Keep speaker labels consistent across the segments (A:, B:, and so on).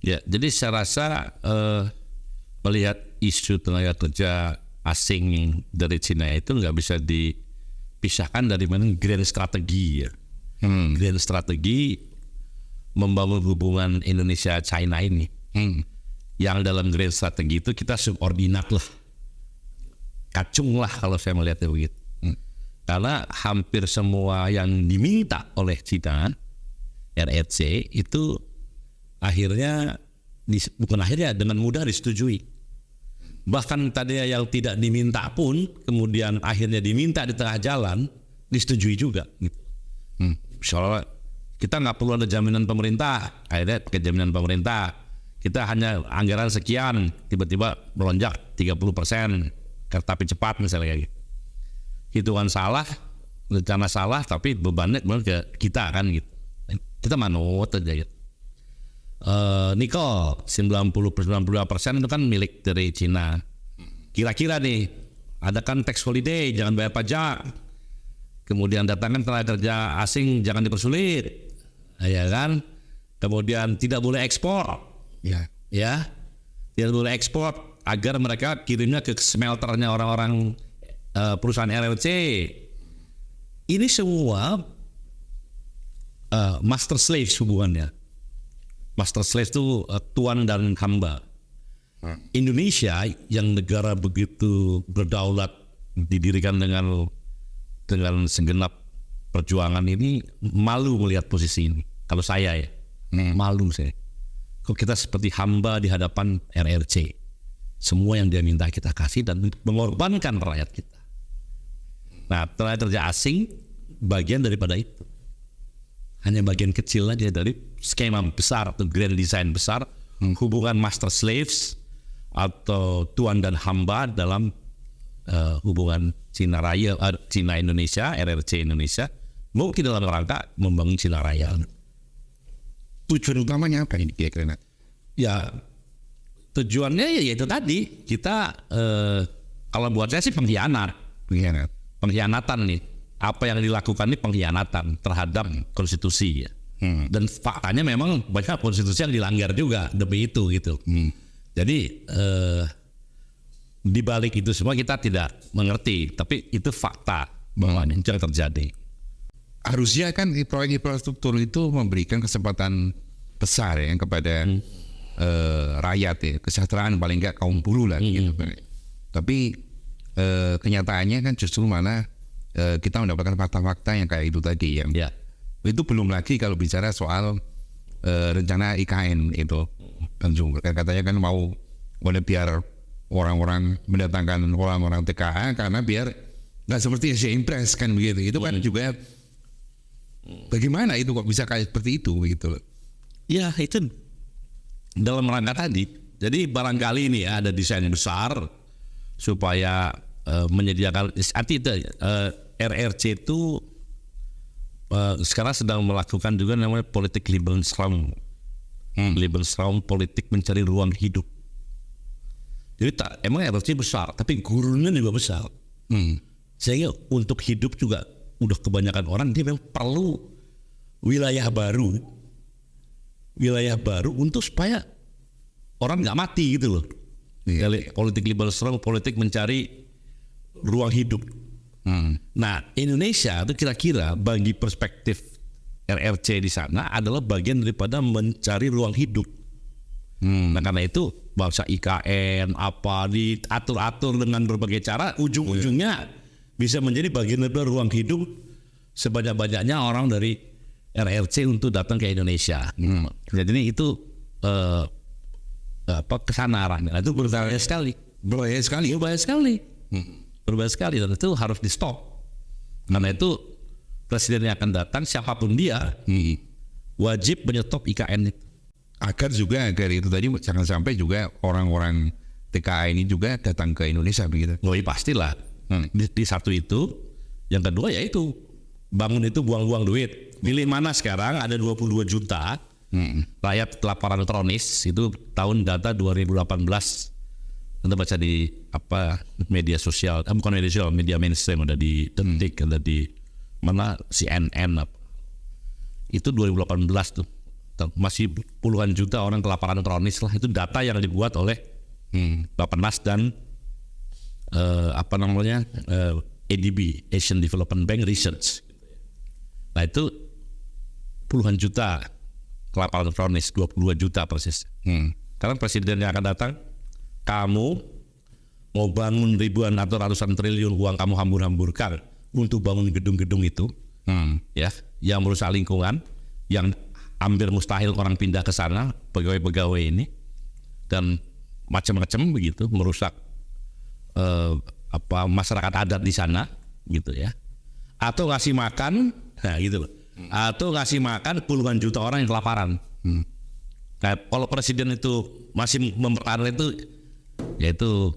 A: Ya, jadi saya rasa melihat isu tenaga kerja asing dari Cina itu nggak bisa dipisahkan dari mana grand strategi ya. Grand strategi membangun hubungan Indonesia-China ini. Yang dalam grand strategi itu kita subordinat lah. Kacung lah kalau saya melihatnya begitu. Karena hampir semua yang diminta oleh China, RRC itu akhirnya, bukan akhirnya, dengan mudah disetujui. Bahkan tadinya yang tidak diminta pun kemudian akhirnya diminta di tengah jalan disetujui juga gitu. Soalnya kita nggak perlu ada jaminan pemerintah, akhirnya pakai jaminan pemerintah. Kita hanya anggaran sekian, tiba-tiba melonjak 30%, kereta api cepat misalnya kayak gitu. Hitungan salah, rencana salah, tapi bebannya ke kita kan gitu. Kita manut aja gitu. Nikel 90-92% itu kan milik dari Cina. Kira-kira nih, ada kan tax holiday, jangan bayar pajak. Kemudian datangkan tenaga kerja asing, jangan dipersulit, ya kan? Kemudian tidak boleh ekspor, ya, tidak boleh ekspor agar mereka kirimnya ke smelternya orang-orang perusahaan RRC. Ini semua master slave hubungannya. Master slave itu tuan dan hamba. Indonesia yang negara begitu berdaulat, didirikan dengan segenap perjuangan ini, malu melihat posisi ini. Kalau saya ya, malu saya. Kok kita seperti hamba di hadapan RRC. Semua yang dia minta kita kasih dan mengorbankan rakyat kita. Nah, tenaga kerja asing bagian daripada itu. Hanya bagian kecil aja dari skema besar atau grand design besar hubungan master slaves atau tuan dan hamba dalam hubungan Cina Raya, Cina Indonesia, RRC Indonesia, mungkin dalam rangka membangun Cina Raya.
B: Tujuan utamanya apa ini kira-kira?
A: Ya, tujuannya ya itu tadi, kita kalau buat saya sih pengkhianatan nih. Apa yang dilakukan ini pengkhianatan terhadap konstitusi ya. Dan faktanya memang banyak konstitusi yang dilanggar juga demi itu gitu. Jadi di balik itu semua kita tidak mengerti, tapi itu fakta bahwa itu yang terjadi.
B: Harusnya kan proyek infrastruktur itu memberikan kesempatan besar ya kepada rakyat ya, kesejahteraan paling enggak kaum buruh lah gitu. Tapi kenyataannya kan justru mana kita mendapatkan fakta-fakta yang kayak itu tadi yang itu belum lagi kalau bicara soal rencana IKN itu Tanjung. Katanya kan mau biar orang-orang mendatangkan orang-orang TKA karena biar nggak seperti Asia Impres kan begitu. Itu kan juga bagaimana itu kok bisa kayak seperti itu begitu loh.
A: Ya itu dalam rangka tadi. Jadi barangkali ini ada desain besar supaya menyediakan arti itu RRC itu sekarang sedang melakukan juga namanya politik Lebensraum. Lebensraum, politik mencari ruang hidup. Jadi emang RRC besar, tapi gurunnya juga besar. Sehingga untuk hidup juga udah kebanyakan orang dia memang perlu wilayah baru untuk supaya orang nggak mati gitu loh. Politik Lebensraum, politik mencari ruang hidup. Nah, Indonesia itu kira-kira bagi perspektif RRC di sana adalah bagian daripada mencari ruang hidup. Nah, karena itu bangsa IKN apa diatur-atur dengan berbagai cara, ujung-ujungnya bisa menjadi bagian dari ruang hidup sebanyak-banyaknya orang dari RRC untuk datang ke Indonesia. Jadi itu kesana arahnya. Itu berbahaya sekali. Berbahaya sekali dan itu harus di stop. Karena itu presiden yang akan datang siapapun dia wajib menyetop IKN itu.
B: Agar itu tadi jangan sampai juga orang-orang TKA ini juga datang ke Indonesia begitu.
A: Oh iya pastilah. Di satu itu, yang kedua yaitu bangun itu buang-buang duit. Milih mana sekarang ada 22 juta rakyat kelaparan kronis itu tahun data 2018. Anda baca di media sosial, bukan media sosial, media mainstream, ada di Detik, ada di mana CNN itu 2018 tuh masih puluhan juta orang kelaparan kronis lah. Itu data yang dibuat oleh Bappenas dan ADB, Asian Development Bank Research. Nah itu puluhan juta kelaparan kronis, 22 juta persis. Karena presiden yang akan datang, kamu mau bangun ribuan atau ratusan triliun uang kamu hambur-hamburkan untuk bangun gedung-gedung itu, ya, yang merusak lingkungan, yang hampir mustahil orang pindah ke sana, pegawai-pegawai ini, dan macam-macam begitu, merusak masyarakat adat di sana, gitu ya. Atau ngasih makan, nah gitu loh. Atau ngasih makan puluhan juta orang yang kelaparan. Nah, kalau presiden itu masih mempertahankan itu, ya itu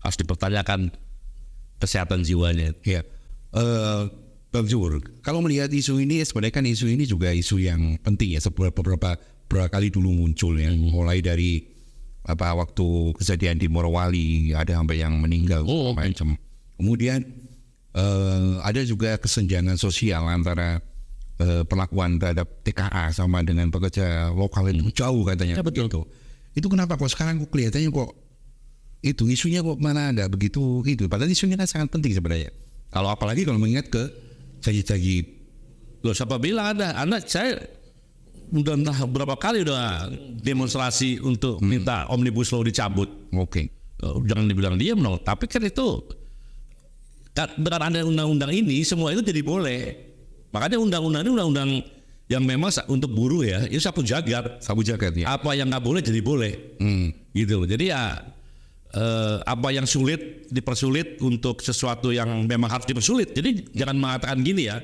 A: harus dipertanyakan kesehatan jiwanya.
B: Ya, Bang Zuhur, kalau melihat isu ini, sebenarnya kan isu ini juga isu yang penting ya. Beberapa kali dulu muncul ya, mulai dari waktu kejadian di Morowali ada sampai yang meninggal macam. Kemudian ada juga kesenjangan sosial antara perlakuan terhadap TKA sama dengan pekerja lokal itu jauh katanya.
A: Ya, betul.
B: Gitu. Itu kenapa kok sekarang kok kelihatannya kok itu isunya kok mana ada begitu itu. Padahal isunya kan sangat penting sebenarnya. Kalau apalagi kalau mengingat ke janji-janji.
A: Loh, siapa bilang ada? Saya udah entah berapa kali udah demonstrasi untuk minta Omnibus Law dicabut.
B: Oke.
A: Jangan dibilang diam dong. Tapi kan itu dengan ada undang-undang ini semua itu jadi boleh. Makanya undang-undang ini undang-undang yang memang untuk buruh ya, itu sapu jagat.
B: Sapu jagat ya.
A: Apa yang nggak boleh jadi boleh. Gitu loh. Jadi ya apa yang sulit dipersulit untuk sesuatu yang memang harus dipersulit. Jadi jangan mengatakan gini ya.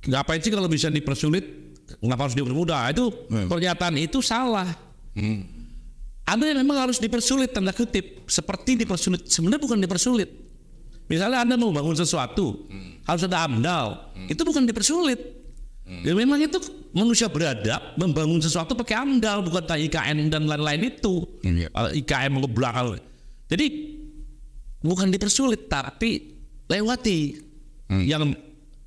A: Ngapain sih kalau bisa dipersulit? Kenapa harus dipermudah? Itu pernyataan itu salah. Ada yang memang harus dipersulit tanda kutip, seperti dipersulit. Sebenarnya bukan dipersulit. Misalnya Anda mau bangun sesuatu, harus ada AMDAL. Itu bukan dipersulit. Ya memang itu manusia beradab membangun sesuatu pakai AMDAL, bukan kayak IKN dan lain-lain itu. IKM ke belakang. Jadi bukan dipersulit, tapi lewati. Yang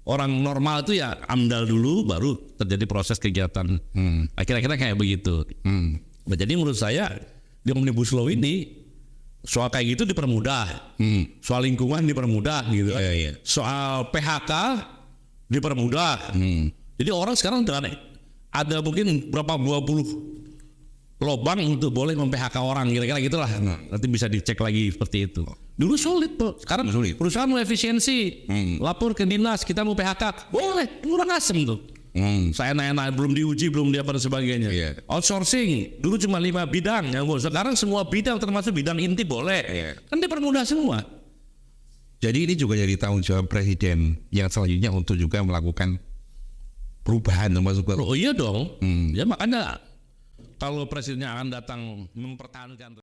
A: orang normal itu ya AMDAL dulu baru terjadi proses kegiatan. Akhir-akhirnya kayak begitu. Nah, jadi menurut saya di Omnibus Law ini soal kayak gitu dipermudah. Soal lingkungan dipermudah gitu. Soal PHK dipermudah. Jadi orang sekarang dengan ada mungkin berapa 20 lobang untuk boleh mem-PHK orang, kira-kira gitulah. Nanti bisa dicek lagi seperti itu. Dulu sulit, Pak. Sekarang sulit. Perusahaan mau efisiensi, lapor ke dinas, kita mau PHK, boleh. Kurang asem tuh. Saya nanya-nanya, belum diuji, belum dia dan sebagainya. Outsourcing, dulu cuma 5 bidang. Sekarang semua bidang termasuk bidang inti boleh. Kan dipermudah semua.
B: Jadi ini juga jadi tanggung jawab presiden yang selanjutnya untuk juga melakukan perubahan termasuk.
A: Oh iya dong. Ya makanya kalau presidennya akan datang mempertahankan